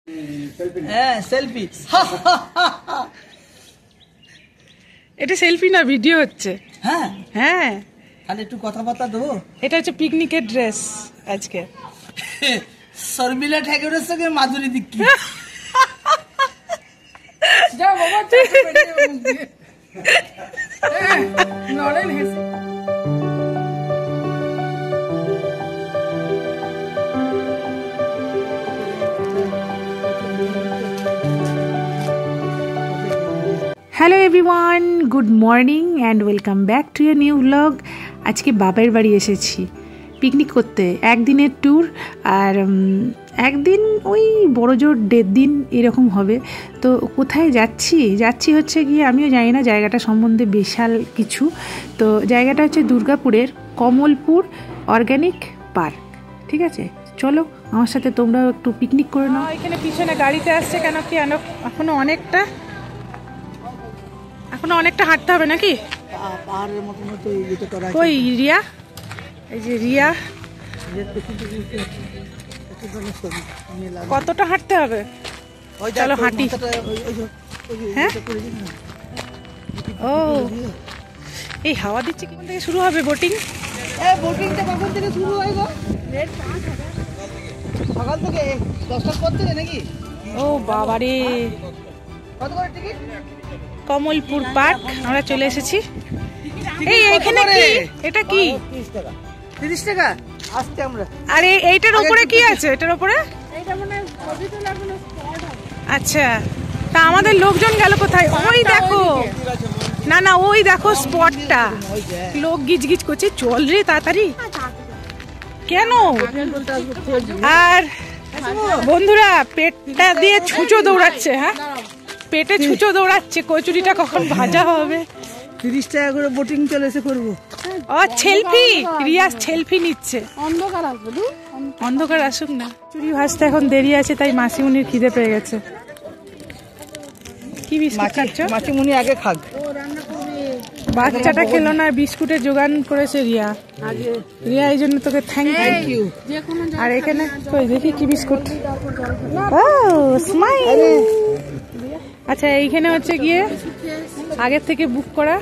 হ্যাঁ সেলফি। এটা সেলফি না, ভিডিও হচ্ছে। হ্যাঁ হ্যাঁ, তাহলে একটু কথাবার্তা দেবো। এটা হচ্ছে পিকনিকের ড্রেস আজকে। শর্মিলা ঠাকুরের সঙ্গে Madhuri Dixit. Hello everyone, good morning and welcome back to a new blog. আজকে বাবার বাড়ি এসেছি পিকনিক করতে, একদিনের ট্যুর। আর একদিন ওই বড় জোর 1.5 দিন এরকম হবে। তো কোথায় যাচ্ছি হচ্ছে গিয়ে, আমিও জানি না জায়গাটা সম্বন্ধে বিশাল কিছু। তো জায়গাটা হচ্ছে দুর্গাপুরের কমলপুর অর্গ্যানিক পার্ক। ঠিক আছে, চলো আমার সাথে তোমরাও একটু পিকনিক করে নাও। এখানে পিছনে গাড়িতে আসছে কেন কি, এখনো অনেকটা হাঁটতে হবে নাকি? পাহাড়ের মতন তো ইয়ে করা আছে। ওই রিয়া, এই যে রিয়া, কতটা হাঁটতে হবে? চলো হাঁটি। হ্যাঁ, ও এই হাওয়া দিচ্ছে। কোন থেকে শুরু হবে বোটিং? বোটিংটা কখন থেকে শুরু হয় গো? সকাল থেকে 10টার পর থেকে নাকি? ও বাবারে, কত করে টিকিট? কমলপুর পার্ক আমরা চলে এসেছি। এইখানে কি, এটা কি? 30 টাকা আসতে আমরা। আরে এইটার উপরে কি আছে? এটার উপরে আচ্ছা, তা আমাদের লোকজন গেল কোথায়? ওই দেখো, না ওই দেখো স্পটটা, লোক গিজগিজ করছে। চল রে তাড়াতাড়ি। কেন? আর বন্ধুরা পেটটা দিয়ে ছুঁচো দৌড়াচ্ছে। হ্যাঁ, পেটে ছুঁচো দৌড়াচ্ছে। কচুরিটা কখন ভাজা হবে? 30 টাকা করে বোটিং চলেছে করবো। ও সেলফি, রিয়া সেলফি নিচ্ছে। অন্ধকার আসুক না। চুরি ভাজতে এখন দেরি আছে, তাই মাসিমুনির খিদে পেয়ে গেছে। কি বিস্কুট খাচ্ছ? মাসিমুনি আগে খাক। বাচ্চাটা খেলো না, বিস্কুটের জোগান করেছে রিয়া। রিয়া এই জন্য তোকে থ্যাংক ইউ। আর এখানে কই দেখি কি বিস্কুট। ও স্মাইল। আচ্ছা, এইখানে হচ্ছে গিয়ে আগের থেকে বুক করা,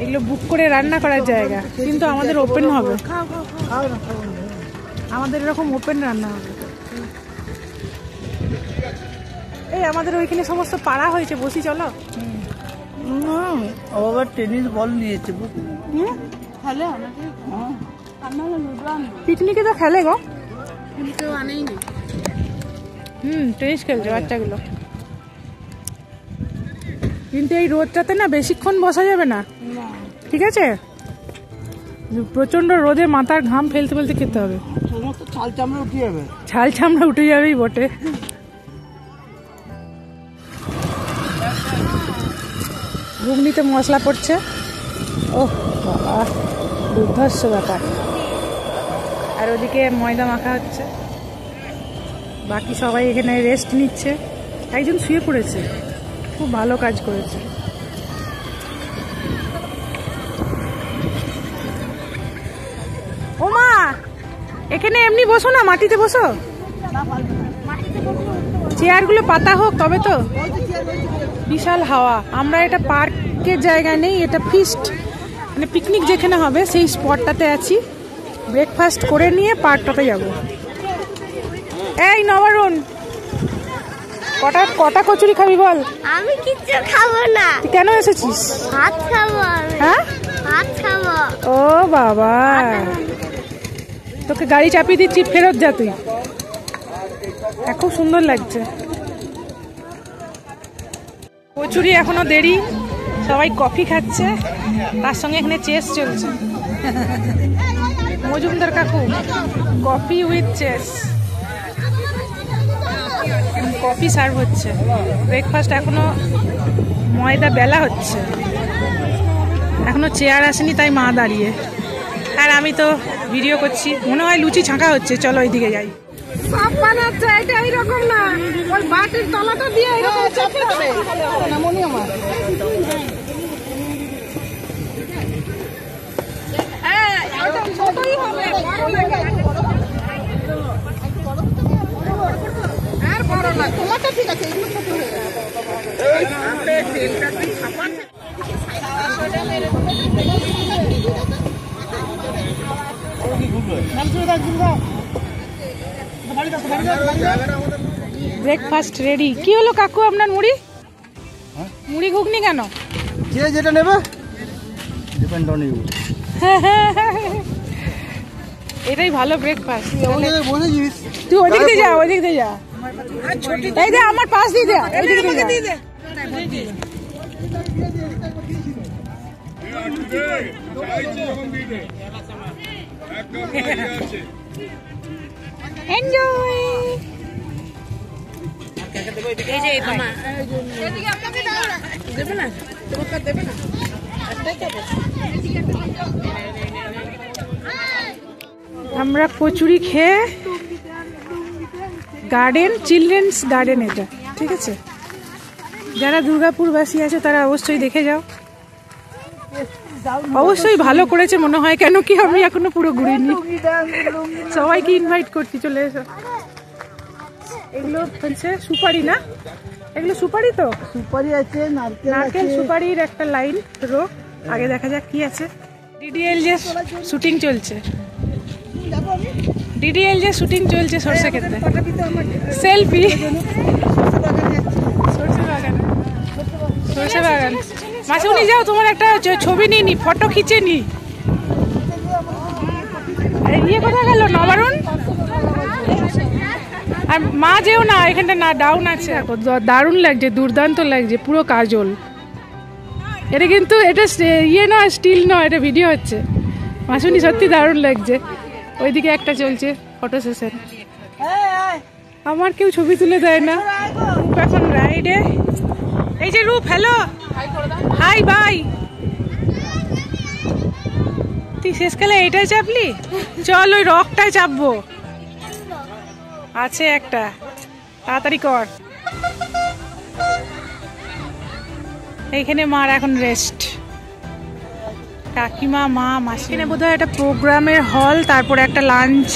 এগুলো বুক করে রান্না করার জায়গা। কিন্তু আমাদের ওপেন হবে, আমাদের এরকম ওপেন রান্না হবে। এই আমাদের ওইখানে সমস্ত পাড়া হয়েছে, বসি চলো। আবার টেনিস বল নিয়েছে। পিকনিকে তো খেলে গো, টেনিস খেলছে বাচ্চাগুলো। কিন্তু এই রোদটাতে না বেশিক্ষণ বসা যাবে না, ঠিক আছে? প্রচন্ড রোদে মাথার ঘাম ফেলতে ফেলতে খেতে হবে। ছাল চামড়া উঠে যাবে। ছাল চামড়া উঠে যাবেই বটে। ঘুগনিতে মশলা পড়ছে। ওহ বাবা, দুর্ধর্ষ ব্যাপার। আর ওদিকে ময়দা মাখা হচ্ছে। বাকি সবাই এখানে রেস্ট নিচ্ছে। একজন শুয়ে পড়েছে, খুব ভালো কাজ করেছে। ও মা, এখানে এমনি বসো না, মাটিতে বসো। চেয়ারগুলো পাতা হোক তবে তো। বিশাল হাওয়া। আমরা এটা পার্কের জায়গায় নেই, এটা ফিস্ট মানে পিকনিক যেখানে হবে সেই স্পটটাতে আছি। ব্রেকফাস্ট করে নিয়ে পার্কটাতে যাব। এই নবরুণ, কটা কচুরি খাবি বল? আমি কিচ্ছু খাবো না। তুই কেন এসেছিস? ভাত খাবো। হ্যাঁ, ভাত খাবো। ও বাবা, তোকে গাড়ি চাপিয়ে দিচ্ছি, ফেরত যা তুই। খুব সুন্দর লাগছে। কচুরি এখনো দেরি, সবাই কফি খাচ্ছে, তার সঙ্গে এখানে চেস চলছে। মজুমদার কাকু, coffee with chess. Coffee serve হচ্ছে। ব্রেকফাস্ট এখনো ময়দা বেলা হচ্ছে, এখনো চেয়ার আসেনি, তাই মা দাঁড়িয়ে। আর আমি তো ভিডিও করছি। মনে হয় লুচি ছাঁকা হচ্ছে, চলো ওইদিকে যাই। সব বানাচ্ছে, এটা এইরকম না, ওই বাটির তলাটা দিয়ে এরকম চাপতে হবে। মনে আমার ছোটই হবে। Breakfast ready. কি হলো কাকু আপনার মুড়ি? মুড়ি ঘুগনি কেন? যে যেটা নেবে ডিপেন্ড অন ইউ। এটাই ভালো ব্রেকফাস্ট। বলেছিস তুই ওইদিক দিয়ে যা, ওইদিক দিয়ে যা। এই দে আমার পাশ দিয়ে দে, ওইদিক দিয়ে যা। এনজয়। এই যে আমার এদিকে আপনাকে দাও না, দেবে না তোমাকে, দেবে না। আমরা কচুরি খেয়ে গার্ডেন, চিলড্রেন্স গার্ডেন এটা, ঠিক আছে? যারা দুর্গাপুরবাসী আছে তারা অবশ্যই দেখে যাও। অবশ্যই ভালো করেছে মনে হয়, কেন কি আমি এখনো পুরো ঘুরিনি। সবাইকে ইনভাইট করছি, চলে এসো। এগুলো হচ্ছে সুপারি না? এগুলো সুপারি তো? সুপারি আছে, নারকেল সুপারির একটা লাইন রো। আগে দেখা যাক কি আছে। ডিডিএল যে শুটিং চলছে, ডিডিএল যে শুটিং চলছে সরষে ক্ষেত্রে। সেলফি সরষে বাগান। মাসুনি যাও, তোমার একটা ছবি নিয়ে নি, ফটো খিচে নি। ইয়ে কোথায় গেল নবারুণ? আর মা যেও না, এখানটা না ডাউন আছে। দারুণ লাগছে, দুর্দান্ত লাগছে, পুরো কাজল। এটা কিন্তু এটা ইয়ে নয়, স্টিল নয়, এটা ভিডিও হচ্ছে। মাসুনি সত্যি দারুণ লাগছে। ওইদিকে একটা চলছে ফটো সেশন। আমার কেউ ছবি তুলে দেয় না। রূপ এখন রাইডে। এই যে রূপ, হ্যালো, হাই বাই। তুই শেষকালে এইটাই চাপলি? চল ওই রকটায় চাপবো, আছে একটা, তাড়াতাড়ি কর। এইখানে মার এখন রেস্ট। কাকিমা, মা, মাসি। এখানে বোধহয় একটা প্রোগ্রামের হল, তারপরে একটা লাঞ্চ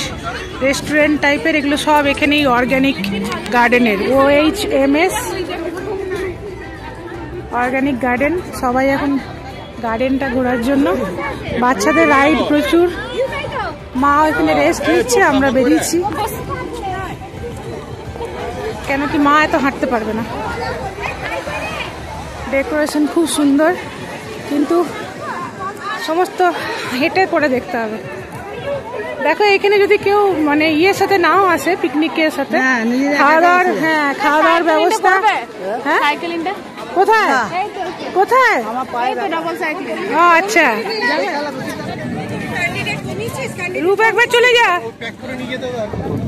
রেস্টুরেন্ট টাইপের। এগুলো সব এখানেই অর্গানিক গার্ডেনের, OHMS অর্গানিক গার্ডেন। সবাই এখন গার্ডেনটা ঘোরার জন্য। বাচ্চাদের রাইড প্রচুর। মা এখানে রেস্ট নিচ্ছে, আমরা বেরিয়েছি। কেন কি মা এত হাঁটতে পারবে না। ডেকোরেশন খুব সুন্দর, কিন্তু সমস্ত হেঁটে পরে দেখতে হবে। দেখো এখানে যদি কেউ মানে ইয়ের সাথে নাও আসে, পিকনিকের সাথে, খাওয়া দাওয়ার, হ্যাঁ খাওয়া দাওয়ার ব্যবস্থা। হ্যাঁ কোথায় কোথায়? ও আচ্ছা, রূপ একবার চলে যা।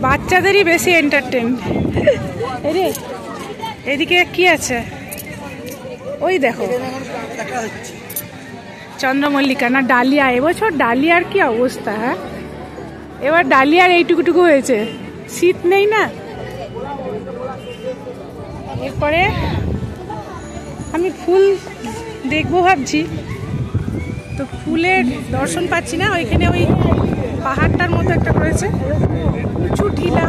বাচ্চাদেরই বেশি এন্টারটেন। এদিকে কি আছে? ওই দেখো চন্দ্রমল্লিকা না ডালিয়া। এবছর ডালিয়ার কি অবস্থা! হ্যাঁ, এবার ডালিয়ার এইটুকুটুকু হয়েছে, শীত নেই না। এরপরে আমি ফুল দেখবো ভাবছি, তো ফুলের দর্শন পাচ্ছি না। ওইখানে ওই পাহাড়টার মতো একটা করেছে, উঁচু টিলা,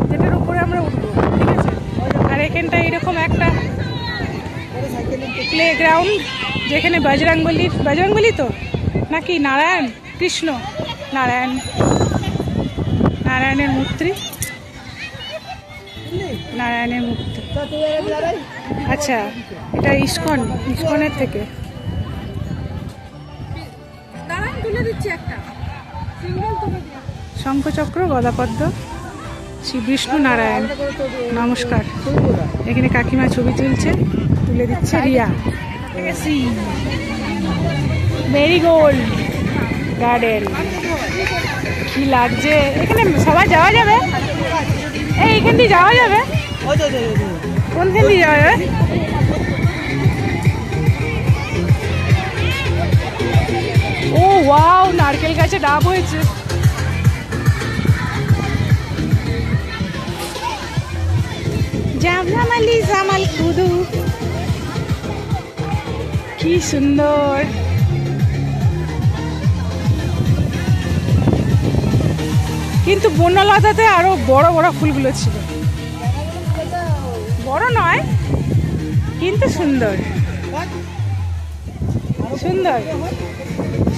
যেটার উপরে আমরা উঠবো, ঠিক আছে? আর এখানটা এরকম একটা প্লে গ্রাউন্ড, যেখানে বজরংবলী তো নাকি নারায়ণ, কৃষ্ণ নারায়ণের মূর্তি, নারায়ণের মূর্তি। আচ্ছা, এটা ইস্কনের থেকে। শঙ্খচক্র, গদাপদ্ম, শ্রী বিষ্ণু নারায়ণ, নমস্কার। এখানে কাকিমা ছবি তুলে দিচ্ছে রিয়া। মেরিগোল্ড গার্ডেন, কি লাগছে এখানে। সবাই যাওয়া যাবে? এইখান দিয়ে যাওয়া যাবে? কোনখান দিয়ে যাওয়া যাবে? ও ওয়াও, নারকেল গাছে ডাব হয়েছে। জামনামালি জামাল কুদু, কি সুন্দর। কিন্তু বনলতাতে আরো বড় বড় ফুলগুলো ছিল। বড় নয় কিন্তু সুন্দর সুন্দর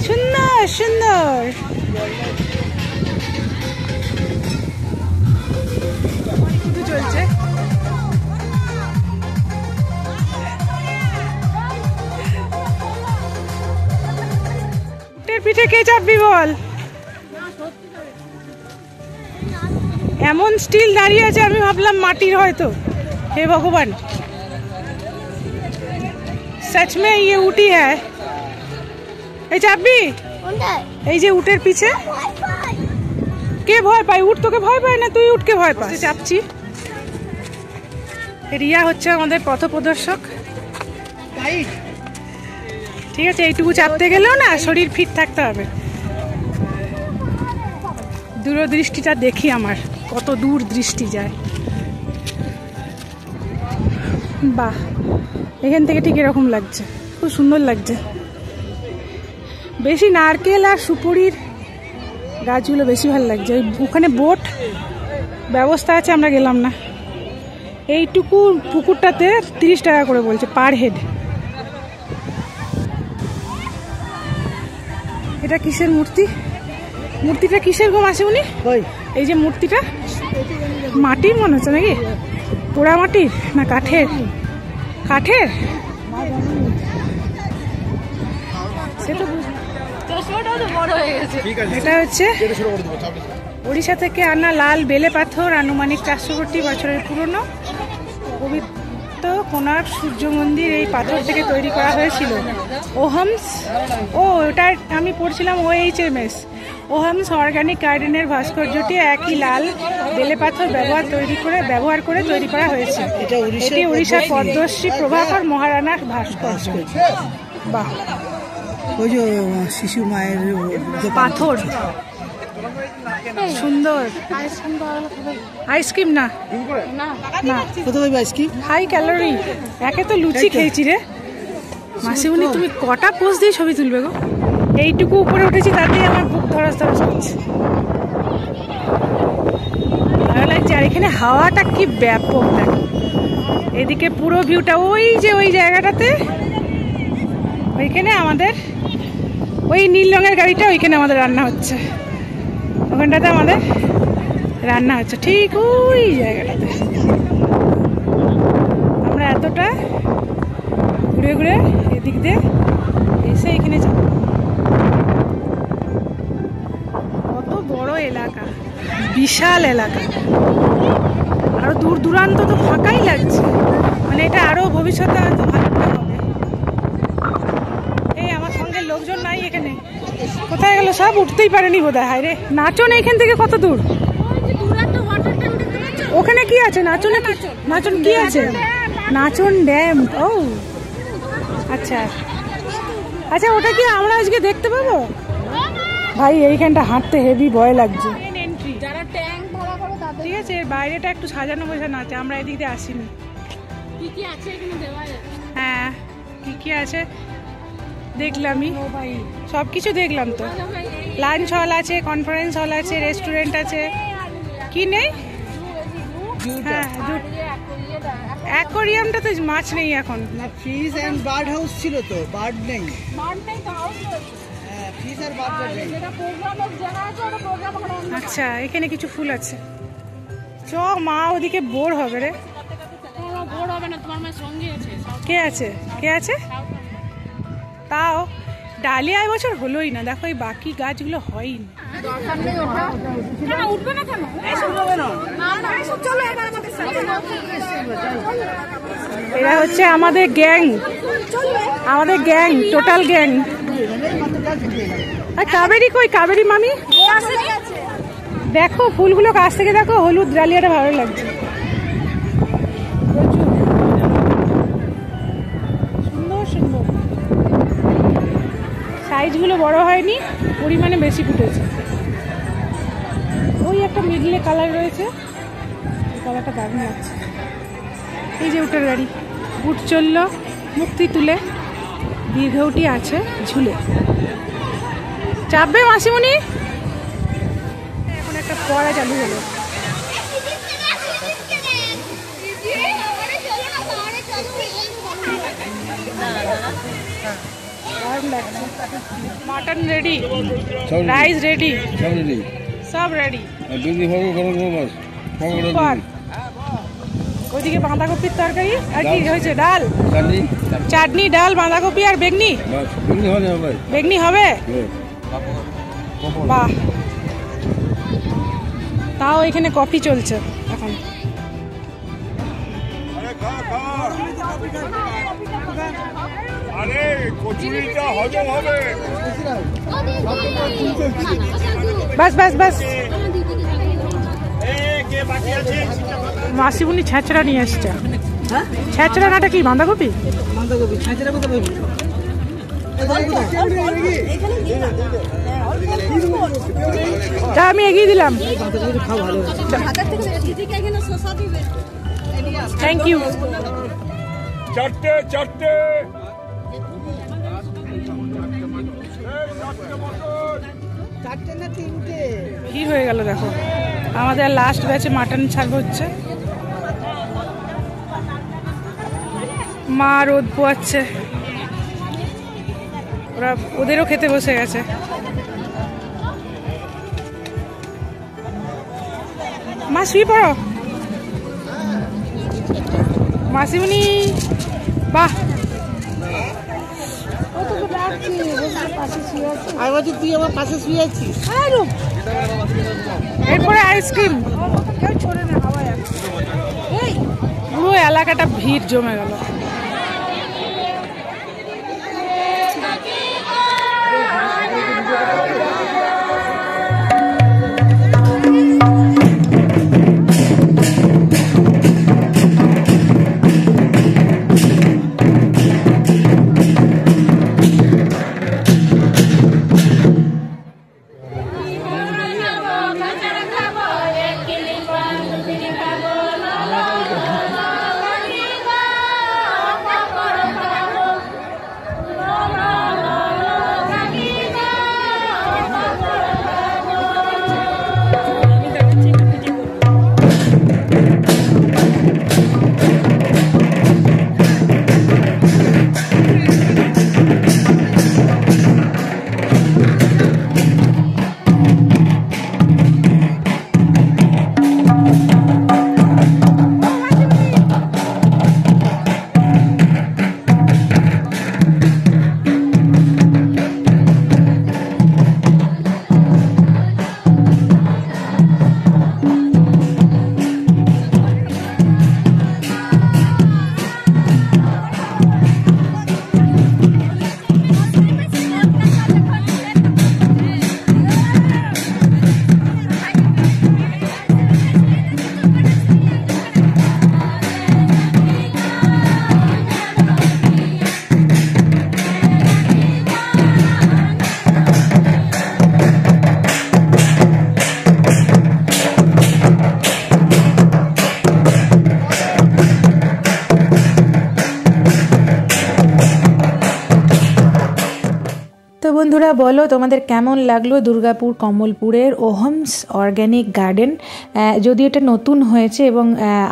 সুন্দর সুন্দর। চলছে পিঠে কে চাপবি বল? এমন স্টিল দাঁড়িয়ে আছে আমি ভাবলাম মাটির হয়তো। হে ভগবান, सच में ये उटी है। এই চাপবি? এই যে উটের পিছে কে ভয় পায়? উট তোকে ভয় পায় না, তুই উটকে ভয় পাস। চাপছি। রিয়া হচ্ছে আমাদের পথপ্রদর্শক। ঠিক আছে, এইটুকু চাপতে গেলেও না শরীর ফিট থাকতে হবে। দূরদৃষ্টিটা দেখি আমার কত দূর দৃষ্টি যায়। বাহ, এখান থেকে ঠিক এরকম লাগছে, খুব সুন্দর লাগছে। বেশি নারকেল আর সুপুরির গাছগুলো বেশি ভালো লাগছে। ওখানে বোট ব্যবস্থা আছে, আমরা গেলাম না। এইটুকু পুকুরটাতে 30 টাকা করে বলছে পার হেড। এটা কিসের মূর্তি? মূর্তিটা কিসের গো মাসিমণি? এই যে মূর্তিটা মাটির মনে হচ্ছে নাকি? পোড়া মাটির না কাঠের? কাঠের। এটা হচ্ছে ওড়িশা থেকে আনা লাল বেলে পাথর, আনুমানিক 400 কোটি বছরের পুরনো। পবিত্র কোণার্ক সূর্য মন্দির এই পাথর থেকে তৈরি করা হয়েছিল। ওহামস, ও ওটা আমি পড়ছিলাম OHMS, ওহামস অর্গানিক গার্ডেনের ভাস্কর্যটি একই লাল বেলে পাথর ব্যবহার করে তৈরি করা হয়েছে। এটি উড়িষ্যার পদ্মশ্রী প্রভাকর মহারানার ভাস্কর্য। বাহ, ওই যে শিশু মায়ের পাথর সুন্দর। আইসক্রিম না না, হাই ক্যালোরি। একে তো লুচি খেয়েছি রে মাসিমণি। তুমি কটা পোজ দিয়ে ছবি তুলবে গো? এইটুকু উপরে উঠেছি তাতেই আমার বুক ধরাস ধরাস করছে, ভালো লাগছে। আর এখানে হাওয়াটা কি ব্যাপক দেখো। এদিকে পুরো ভিউটা, ওই যে ওই জায়গাটাতে, ওইখানে আমাদের ওই নীল রঙের গাড়িটা, ওইখানে আমাদের রান্না হচ্ছে। ওখানটাতে আমাদের রান্না হচ্ছে, ঠিক ওই জায়গাটাতে। আমরা এতটা ঘুরে ঘুরে এদিক দিয়ে এসে এখানে যাব। কত বড় এলাকা, বিশাল এলাকা। আরো দূর দূরান্ত তো ফাঁকাই লাগছে, মানে এটা আরো ভবিষ্যতে হয়তো ভালো হবে। এই আমার সঙ্গে লোকজন নাই এখানে, কোথায় গেল সব? উঠতেই পারেনি বোধহয়। হায় রে, নাচন এইখান থেকে কত দূর? ওখানে কি আছে? নাচন কি আছে? নাচন ড্যাম। ও আচ্ছা আচ্ছা, ওটা কি আমরা আজকে দেখতে পাবো? ভাই এইখানটা হাঁটতে হেভি ভয় লাগছে। ঠিক আছে, বাইরেটা একটু সাজানো বোঝানো আছে, আমরা এদিক দিয়ে আসিনি। হ্যাঁ, কি কি আছে দেখলামই, সব কিছু দেখলাম তো। লাঞ্চ হল আছে, কনফারেন্স হল আছে, রেস্টুরেন্ট আছে। কি নেই? হ্যাঁ, অ্যাকোরিয়ামটা তো মাছ নেই এখন। ফিশ এন্ড বার্ড হাউস ছিল তো, বার্ড নেই। ফিশ আর বার্ড নেই। আচ্ছা, এখানে কিছু ফুল আছে। চ মা, ওদিকে বোর হবে রে। কে আছে? কে আছে? তাও ডালিয়া এবছর হলোই না, দেখো এই বাকি গাছগুলো হয়নি। এরা হচ্ছে আমাদের গ্যাং, টোটাল গ্যাং। আর কাবেরি কই? কাবেরি মামি দেখো ফুলগুলো কাছ থেকে দেখো, হলুদ ডালিয়াটা ভালো লাগছে। সুন্দর সুন্দর সাইজগুলো বড় হয়নি, পরিমাণে বেশি ফুটেছে। ওই একটা মিডলে কালার রয়েছে, কালারটা দারুণ লাগছে। এই যে উটের গাড়ি, উট চললো মুক্তি তুলে, দীর্ঘটি আছে ঝুলে। চাপবে মাসিমণি? এখন একটা পড়া চালু হলো। দারুণ লাগছে। মাটন রেডি, রাইস রেডি, সব রেডি। ওইদিকে বাঁধাকপির তরকারি আর কি হয়েছে? ডাল, চাটনি, ডাল, বাঁধাকপি আর বেগনি। বেগনি হবে? বাহ, তাও এখানে কফি চলছে এখন। বাস বাস বাস। মাসিমুনি ছেঁচড়া নিয়ে এসছে। ছেঁচড়া নাটা কি? বাঁধাকপি। আমি এগিয়ে দিলাম। Thank you. চারটে চারটে ভিড় হয়ে গেল দেখো। আমাদের লাস্ট ব্যাচে মাটন ছাড়ব হচ্ছে। মা রোদ পোয়াচ্ছে, ওরা ওদেরও খেতে বসে গেছে। মা শুয়ে পড়ো। মাসিমুনি বাহ, এরপরে আইসক্রিম। পুরো এলাকাটা ভিড় জমে গেল। বন্ধুরা বলো তোমাদের কেমন লাগলো দুর্গাপুর কমলপুরের ওহমস অর্গ্যানিক গার্ডেন। যদি এটা নতুন হয়েছে এবং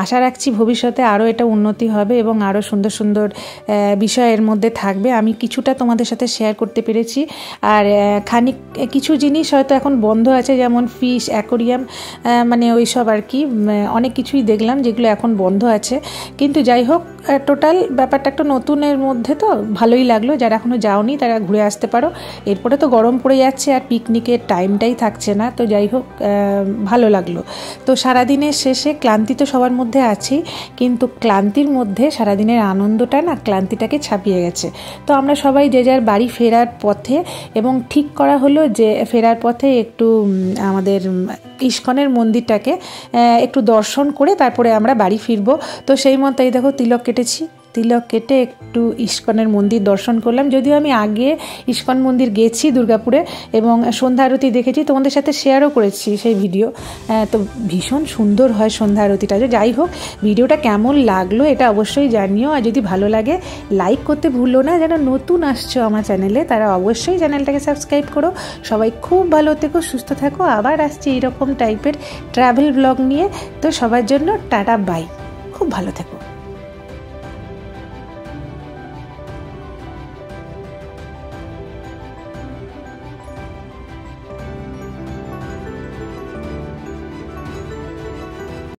আশা রাখছি ভবিষ্যতে আরও এটা উন্নতি হবে এবং আরও সুন্দর সুন্দর বিষয় এর মধ্যে থাকবে। আমি কিছুটা তোমাদের সাথে শেয়ার করতে পেরেছি। আর কিছু জিনিস হয়তো এখন বন্ধ আছে, যেমন ফিশ অ্যাকোরিয়াম, মানে ওই সব আর কি অনেক কিছুই দেখলাম যেগুলো এখন বন্ধ আছে। কিন্তু যাই হোক, টোটাল ব্যাপারটা একটু নতুনের মধ্যে, তো ভালোই লাগলো। যারা এখনও যাওনি তারা ঘুরে আসতে পারো। এরপরে তো গরম পড়ে যাচ্ছে আর পিকনিকের টাইমটাই থাকছে না, তো যাই হোক ভালো লাগলো। তো সারাদিনের শেষে ক্লান্তি তো সবার মধ্যে আছেই, কিন্তু ক্লান্তির মধ্যে সারাদিনের আনন্দটা না ক্লান্তিটাকে ছাপিয়ে গেছে। তো আমরা সবাই যে যার বাড়ি ফেরার পথে, এবং ঠিক করা হলো যে ফেরার পথে একটু আমাদের ইস্কনের মন্দিরটাকে একটু দর্শন করে তারপরে আমরা বাড়ি ফিরবো। তো সেই মতো এই দেখো তিলক কেটেছি, তিলক কেটে একটু ইস্কনের মন্দির দর্শন করলাম। যদিও আমি আগে ইস্কন মন্দির গেছি দুর্গাপুরে এবং সন্ধ্যা আরতি দেখেছি, তোমাদের সাথে শেয়ারও করেছি সেই ভিডিও। তো ভীষণ সুন্দর হয় সন্ধ্যা আরতিটা। যাই হোক, ভিডিওটা কেমন লাগলো এটা অবশ্যই জানিও। আর যদি ভালো লাগে লাইক করতে ভুলো না। যারা নতুন আসছো আমার চ্যানেলে তারা অবশ্যই চ্যানেলটাকে সাবস্ক্রাইব করো। সবাই খুব ভালো থেকো, সুস্থ থাকো। আবার আসছি এইরকম টাইপের ট্রাভেল ব্লগ নিয়ে। তো সবার জন্য টাটা বাই, খুব ভালো থেকো।